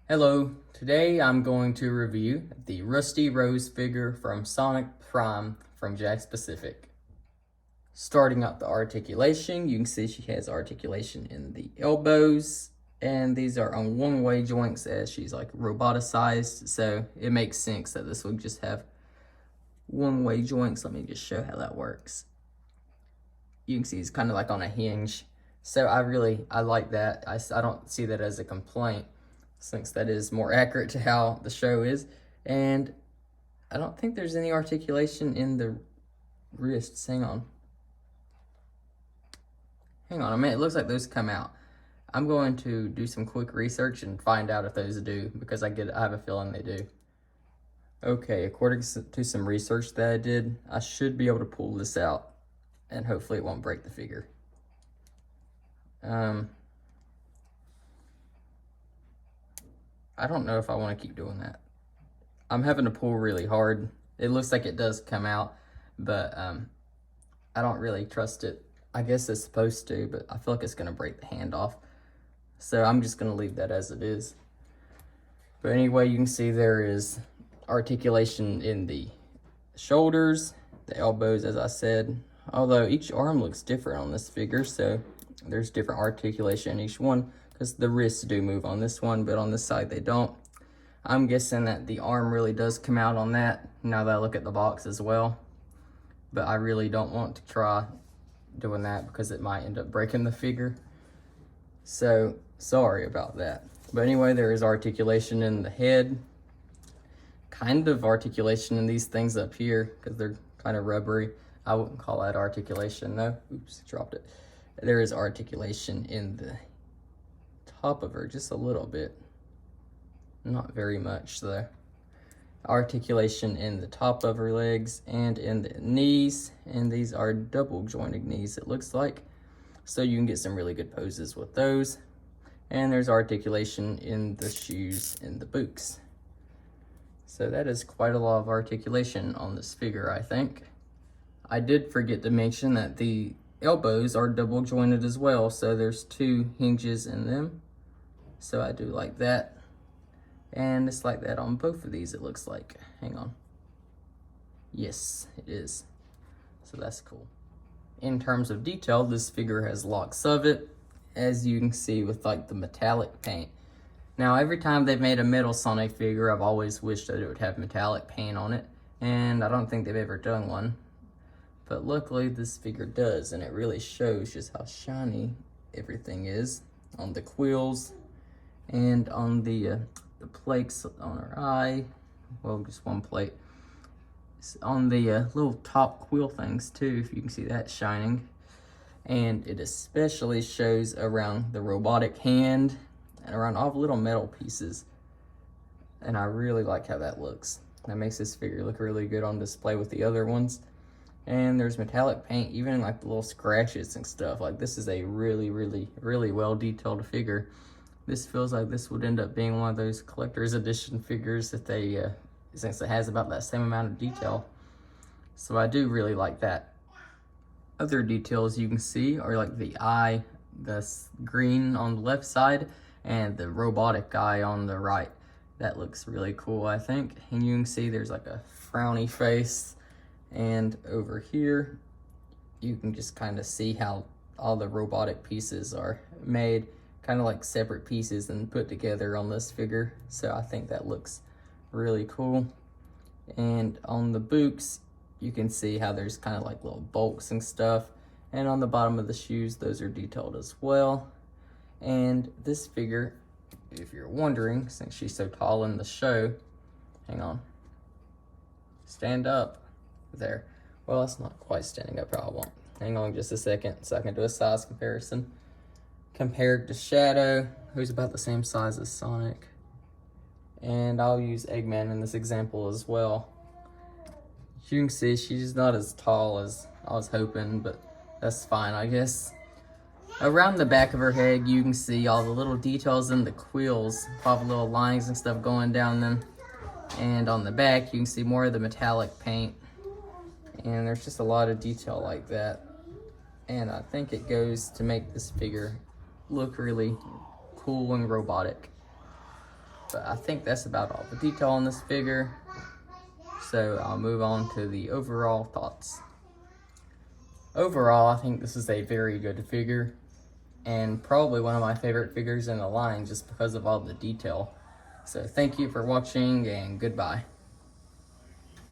Hello, today I'm going to review the Rusty Rose figure from Sonic Prime from Jakks Pacific. Starting out the articulation, you can see she has articulation in the elbows, and these are on one-way joints as she's like roboticized, so it makes sense that this would just have one-way joints. Let me just show how that works. You can see it's kind of like on a hinge, so I like that. I don't see that as a complaint, since that is more accurate to how the show is. And I don't think there's any articulation in the wrists. Hang on a minute. It looks like those come out. I'm going to do some quick research and find out if those do, because I have a feeling they do. Okay, according to some research that I did, I should be able to pull this out, and hopefully it won't break the figure. I don't know if I want to keep doing that. I'm having to pull really hard. It looks like it does come out, but I don't really trust it. I guess it's supposed to, but I feel like it's going to break the hand off. So I'm just going to leave that as it is. But anyway, you can see there is articulation in the shoulders, the elbows, as I said. Although each arm looks different on this figure, so there's different articulation in each one, because the wrists do move on this one, but on this side they don't. I'm guessing that the arm really does come out on that, now that I look at the box as well. But I really don't want to try doing that, because it might end up breaking the figure. So, sorry about that. But anyway, there is articulation in the head. Kind of articulation in these things up here, because they're kind of rubbery. I wouldn't call that articulation though. Oops, dropped it. There is articulation in the top of her, just a little bit. Not very much though. Articulation in the top of her legs and in the knees, and these are double jointed knees, it looks like. So you can get some really good poses with those. And there's articulation in the shoes and the boots. So that is quite a lot of articulation on this figure, I think. I did forget to mention that the elbows are double jointed as well, so there's two hinges in them. So I do like that. And it's like that on both of these, it looks like. Hang on. Yes, it is. So that's cool. In terms of detail, this figure has lots of it, as you can see with like the metallic paint. Now, every time they've made a metal Sonic figure, I've always wished that it would have metallic paint on it, and I don't think they've ever done one. But luckily, this figure does, and it really shows just how shiny everything is on the quills and on the plates on her eye. Well, just one plate. It's on the little top quill things too, if you can see that shining. And it especially shows around the robotic hand and around all the little metal pieces. And I really like how that looks. That makes this figure look really good on display with the other ones. And there's metallic paint, even in like the little scratches and stuff. Like, this is a really, really, really well detailed figure. This feels like this would end up being one of those collector's edition figures that they, since it has about that same amount of detail. So I do really like that. Other details you can see are like the eye, the green on the left side, and the robotic eye on the right. That looks really cool, I think. And you can see there's like a frowny face. And over here, you can just kind of see how all the robotic pieces are made, kind of like separate pieces and put together on this figure. So I think that looks really cool. And on the boots, you can see how there's kind of like little bolts and stuff. And on the bottom of the shoes, those are detailed as well. And this figure, if you're wondering, since she's so tall in the show, hang on, stand up. There. Well, it's not quite standing up how I want. Hang on just a second so I can do a size comparison. Compared to Shadow, who's about the same size as Sonic. And I'll use Eggman in this example as well. You can see she's not as tall as I was hoping, but that's fine, I guess. Around the back of her head, you can see all the little details in the quills, all the little lines and stuff going down them. And on the back, you can see more of the metallic paint. And there's just a lot of detail like that. And I think it goes to make this figure look really cool and robotic. But I think that's about all the detail on this figure. So I'll move on to the overall thoughts. Overall, I think this is a very good figure, and probably one of my favorite figures in the line just because of all the detail. So thank you for watching, and goodbye.